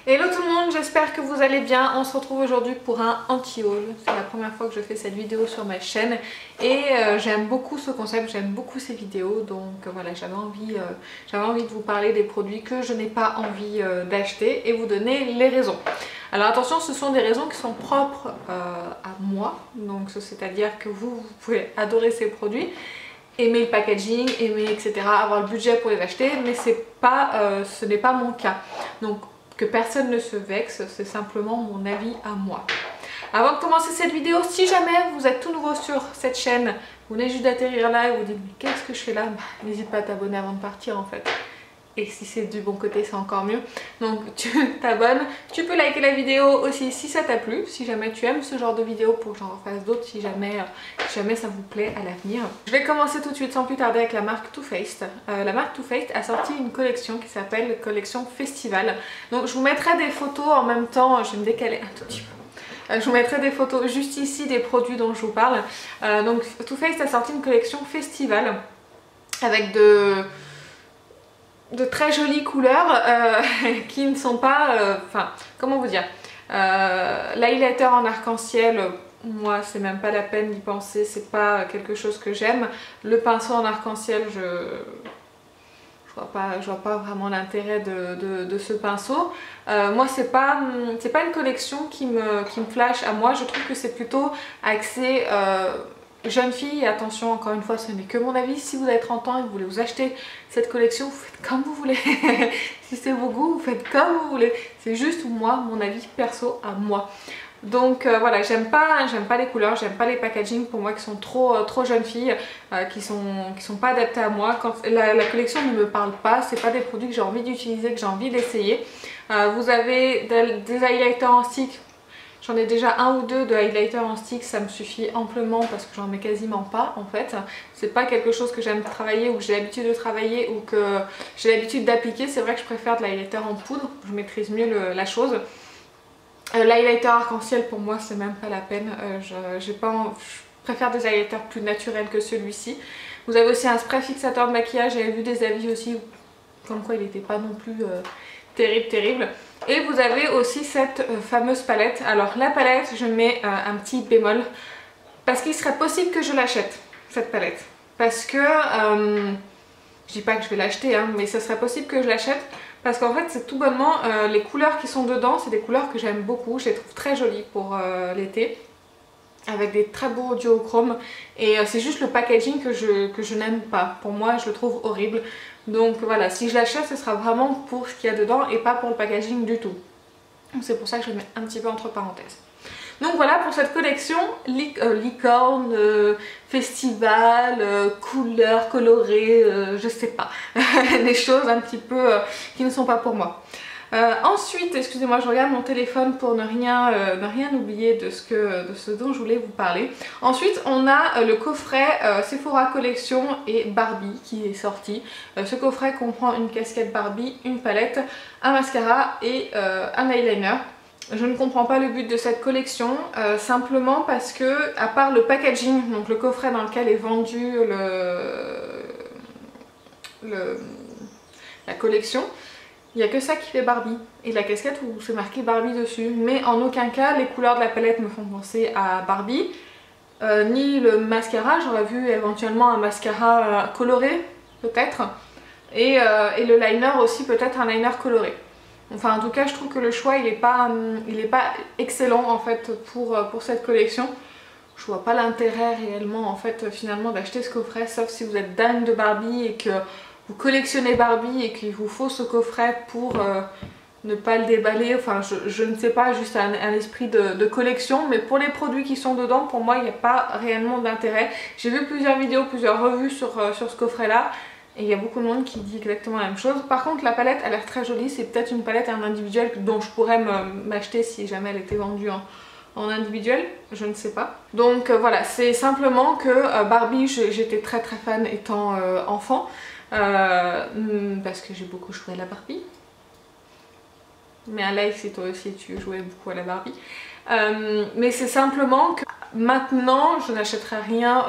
Hello tout le monde, j'espère que vous allez bien. On se retrouve aujourd'hui pour un anti-haul. C'est la première fois que je fais cette vidéo sur ma chaîne et j'aime beaucoup ce concept, j'aime beaucoup ces vidéos. Donc voilà, j'avais envie de vous parler des produits que je n'ai pas envie d'acheter et vous donner les raisons. Alors attention, ce sont des raisons qui sont propres à moi. Donc c'est-à-dire que vous pouvez adorer ces produits, aimer le packaging, aimer etc., avoir le budget pour les acheter, mais ce n'est pas mon cas. Donc que personne ne se vexe, c'est simplement mon avis à moi. Avant de commencer cette vidéo, si jamais vous êtes tout nouveau sur cette chaîne, vous venez juste d'atterrir là et vous dites mais qu'est-ce que je fais là, n'hésite pas à t'abonner avant de partir en fait. Et si c'est du bon côté, c'est encore mieux. Donc tu t'abonnes, tu peux liker la vidéo aussi si ça t'a plu, si jamais tu aimes ce genre de vidéo pour que j'en refasse d'autres, si jamais ça vous plaît à l'avenir. Je vais commencer tout de suite sans plus tarder avec la marque Too Faced. La marque Too Faced a sorti une collection qui s'appelle collection Festival. Donc je vous mettrai des photos en même temps, je vais me décaler un tout petit peu. Je vous mettrai des photos juste ici des produits dont je vous parle. Donc Too Faced a sorti une collection Festival avec de très jolies couleurs qui ne sont pas, enfin comment vous dire, l'highlighter en arc-en-ciel, moi c'est même pas la peine d'y penser, c'est pas quelque chose que j'aime. Le pinceau en arc-en-ciel, je vois pas vraiment l'intérêt de ce pinceau. Moi c'est pas une collection qui me flash à moi, je trouve que c'est plutôt axé jeune fille, et attention, encore une fois, ce n'est que mon avis. Si vous avez 30 ans et que vous voulez vous acheter cette collection, vous faites comme vous voulez. Si c'est vos goûts, vous faites comme vous voulez. C'est juste moi, mon avis perso à moi. Donc voilà, j'aime pas les couleurs, j'aime pas les packaging pour moi qui sont trop jeunes filles, qui sont pas adaptés à moi. Quand la collection ne me parle pas, c'est pas des produits que j'ai envie d'utiliser, que j'ai envie d'essayer. Vous avez des highlighters en stick. J'en ai déjà un ou deux de highlighter en stick, ça me suffit amplement parce que j'en mets quasiment pas en fait. C'est pas quelque chose que j'aime travailler ou que j'ai l'habitude de travailler ou que j'ai l'habitude d'appliquer. C'est vrai que je préfère de l'highlighter en poudre, je maîtrise mieux la chose. L'highlighter arc-en-ciel pour moi c'est même pas la peine, je préfère des highlighters plus naturels que celui-ci. Vous avez aussi un spray fixateur de maquillage, j'avais vu des avis aussi comme quoi il n'était pas non plus terrible. Et vous avez aussi cette fameuse palette. Alors la palette, je mets un petit bémol parce qu'il serait possible que je l'achète, cette palette. Parce que, je dis pas que je vais l'acheter, hein, mais ce serait possible que je l'achète parce qu'en fait c'est tout bonnement, les couleurs qui sont dedans, c'est des couleurs que j'aime beaucoup, je les trouve très jolies pour l'été. Avec des très beaux duochromes et c'est juste le packaging que je n'aime pas. Pour moi je le trouve horrible. Donc voilà, si je l'achète ce sera vraiment pour ce qu'il y a dedans et pas pour le packaging du tout. C'est pour ça que je le mets un petit peu entre parenthèses. Donc voilà pour cette collection licorne, festival, couleurs colorées, je sais pas. Des choses un petit peu qui ne sont pas pour moi. Ensuite, excusez-moi, je regarde mon téléphone pour ne rien oublier de ce dont je voulais vous parler. Ensuite, on a le coffret Sephora Collection et Barbie qui est sorti. Ce coffret comprend une casquette Barbie, une palette, un mascara et un eyeliner. Je ne comprends pas le but de cette collection, simplement parce que, à part le packaging, donc le coffret dans lequel est vendu la collection, il n'y a que ça qui fait Barbie et la casquette où c'est marqué Barbie dessus, mais en aucun cas les couleurs de la palette me font penser à Barbie, ni le mascara. J'aurais vu éventuellement un mascara coloré peut-être, et le liner aussi, peut-être un liner coloré. Enfin en tout cas je trouve que le choix il est pas excellent en fait pour cette collection. Je vois pas l'intérêt réellement en fait finalement d'acheter ce coffret, sauf si vous êtes dingue de Barbie et que vous collectionnez Barbie et qu'il vous faut ce coffret pour ne pas le déballer. Enfin je ne sais pas, juste un esprit de collection, mais pour les produits qui sont dedans, pour moi il n'y a pas réellement d'intérêt. J'ai vu plusieurs vidéos, plusieurs revues sur ce coffret là et il y a beaucoup de monde qui dit exactement la même chose. Par contre la palette a l'air très jolie, c'est peut-être une palette en individuel dont je pourrais m'acheter si jamais elle était vendue en individuel, je ne sais pas. Donc voilà, c'est simplement que Barbie, j'étais très fan étant enfant, parce que j'ai beaucoup joué à la Barbie. Mais un like si toi aussi tu jouais beaucoup à la Barbie. Mais c'est simplement que maintenant je n'achèterai rien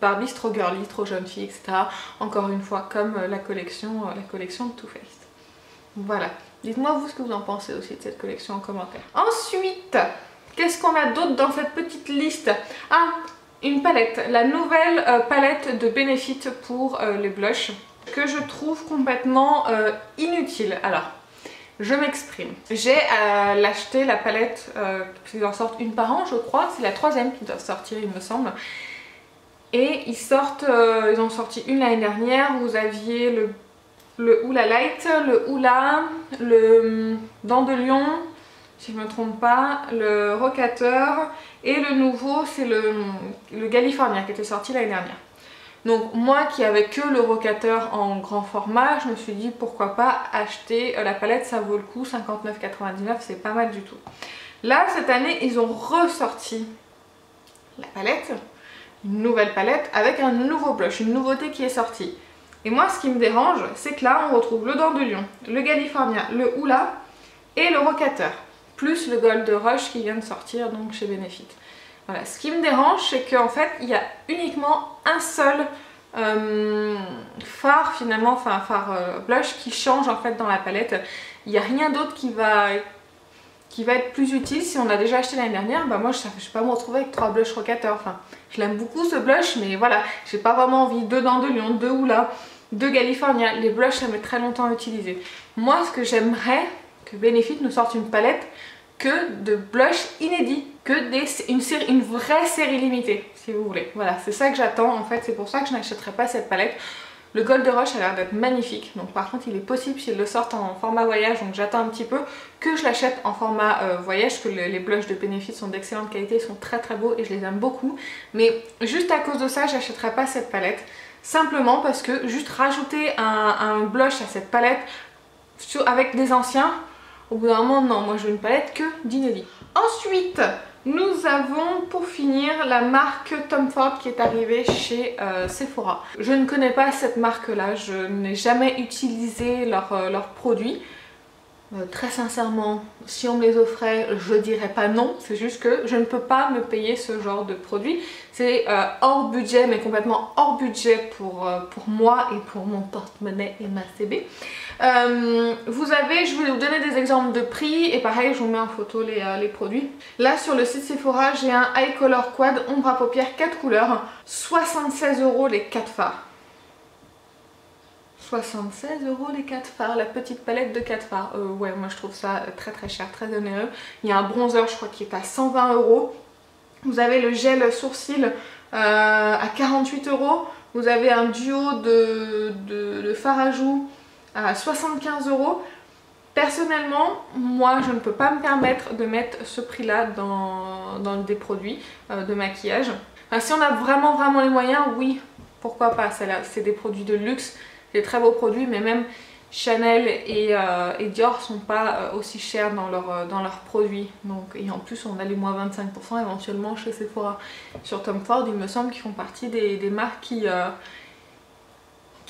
Barbie, c'est trop girly, trop jeune fille, etc. Encore une fois, comme la collection de Too Faced. Voilà. Dites-moi vous ce que vous en pensez aussi de cette collection en commentaire. Ensuite, qu'est-ce qu'on a d'autre dans cette petite liste? Ah, une palette, la nouvelle palette de Benefit pour les blushs que je trouve complètement inutile. Alors, je m'exprime. J'ai l'acheter la palette, ils en sortent une par an je crois, c'est la 3e qui doit sortir il me semble. Et ils sortent, ils ont sorti une l'année dernière, vous aviez le Hoola Light, le Hoola, le Dent de Lion, si je ne me trompe pas, le Rocateur et le nouveau c'est le California qui était sorti l'année dernière. Donc moi qui avais que le Rocateur en grand format, je me suis dit pourquoi pas acheter la palette, ça vaut le coup, 59,99 c'est pas mal du tout. Là cette année ils ont ressorti la palette, une nouvelle palette avec un nouveau blush, une nouveauté qui est sortie. Et moi ce qui me dérange c'est que là on retrouve le Dent de Lion, le California, le Hoola et le Rocateur, plus le Gold Rush qui vient de sortir donc chez Benefit. Voilà, ce qui me dérange c'est qu'en fait il y a uniquement un seul fard finalement, enfin fard blush qui change en fait dans la palette. Il n'y a rien d'autre qui va être plus utile. Si on l'a déjà acheté l'année dernière, bah moi je ne vais pas me retrouver avec 3 blushs Rocateur. Enfin, je l'aime beaucoup ce blush, mais voilà, j'ai pas vraiment envie de Dent de Lion, de Hoola, de California. Les blushs ça met très longtemps à utiliser. Moi ce que j'aimerais que Benefit nous sorte une palette que de blush inédits, que une vraie série limitée si vous voulez. Voilà, c'est ça que j'attends en fait, c'est pour ça que je n'achèterai pas cette palette. Le Gold Rush a l'air d'être magnifique, donc par contre il est possible s'ils le sortent en format voyage, donc j'attends un petit peu que je l'achète en format voyage, que les blushs de Benefit sont d'excellente qualité, ils sont très très beaux et je les aime beaucoup. Mais juste à cause de ça, j'achèterai pas cette palette, simplement parce que juste rajouter un blush à cette palette avec des anciens, au bout d'un moment, non, moi je veux une palette que d'inédits. Ensuite, nous avons pour finir la marque Tom Ford qui est arrivée chez Sephora. Je ne connais pas cette marque-là, je n'ai jamais utilisé leurs produits. Très sincèrement, si on me les offrait, je dirais pas non, c'est juste que je ne peux pas me payer ce genre de produit. C'est hors budget, mais complètement hors budget pour moi et pour mon porte-monnaie et ma CB. Je vais vous donner des exemples de prix et pareil, je vous mets en photo les produits. Là sur le site Sephora, j'ai un Eye Color Quad ombre à paupières 4 couleurs, 76 € les 4 fards. 76 € les 4 fards, la petite palette de 4 fards. Ouais, moi je trouve ça très très cher, très onéreux. Il y a un bronzer, je crois, qui est à 120 €. Vous avez le gel sourcil à 48 €. Vous avez un duo de fard à joues à 75 €. Personnellement, moi je ne peux pas me permettre de mettre ce prix là dans des produits de maquillage. Enfin, si on a vraiment les moyens, oui, pourquoi pas. C'est des produits de luxe. Des très beaux produits, mais même Chanel et Dior sont pas aussi chers dans leurs produits. Donc, et en plus on a les moins 25% éventuellement chez Sephora. Sur Tom Ford, il me semble qu'ils font partie des marques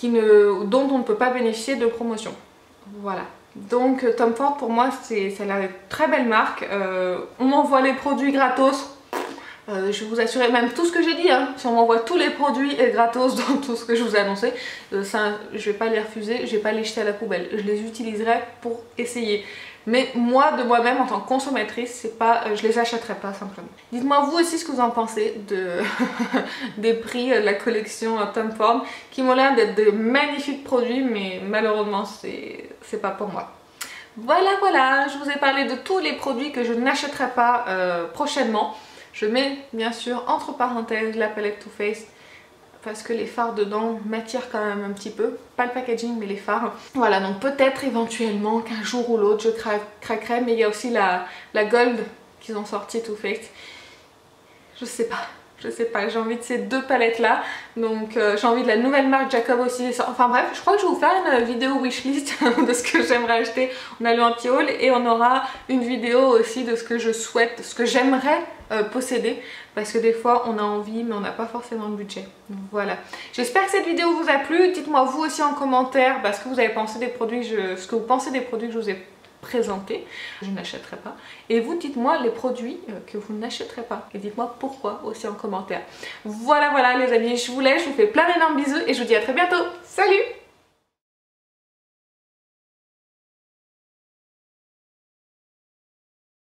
dont on ne peut pas bénéficier de promotion. Voilà. Donc Tom Ford pour moi ça a l'air d'être une très belle marque. On m'envoie les produits gratos. Je vais vous assurer, même tout ce que j'ai dit, hein, si on m'envoie tous les produits et gratos dans tout ce que je vous ai annoncé, ça, je vais pas les refuser, je vais pas les jeter à la poubelle, je les utiliserai pour essayer. Mais moi, de moi-même, en tant que consommatrice, c'est pas, je les achèterai pas simplement. Dites-moi vous aussi ce que vous en pensez des prix de la collection Tom Ford, qui m'ont l'air d'être de magnifiques produits, mais malheureusement, c'est pas pour moi. Voilà, je vous ai parlé de tous les produits que je n'achèterai pas prochainement. Je mets bien sûr entre parenthèses la palette Too Faced parce que les fards dedans m'attirent quand même un petit peu. Pas le packaging mais les fards. Voilà, donc peut-être éventuellement qu'un jour ou l'autre je craquerai, mais il y a aussi la Gold qu'ils ont sorti Too Faced. Je sais pas, j'ai envie de ces deux palettes là, donc j'ai envie de la nouvelle marque Jacob aussi, enfin bref, je crois que je vais vous faire une vidéo wishlist de ce que j'aimerais acheter en allant anti-haul, et on aura une vidéo aussi de ce que je souhaite, ce que j'aimerais posséder, parce que des fois on a envie mais on n'a pas forcément le budget. Donc voilà, j'espère que cette vidéo vous a plu. Dites-moi vous aussi en commentaire ce que vous avez pensé des produits, ce que vous pensez des produits que je vous ai présenté, je n'achèterai pas, et vous dites-moi les produits que vous n'achèterez pas, et dites-moi pourquoi aussi en commentaire. Voilà les amis, je vous laisse, je vous fais plein d'énormes bisous et je vous dis à très bientôt. Salut!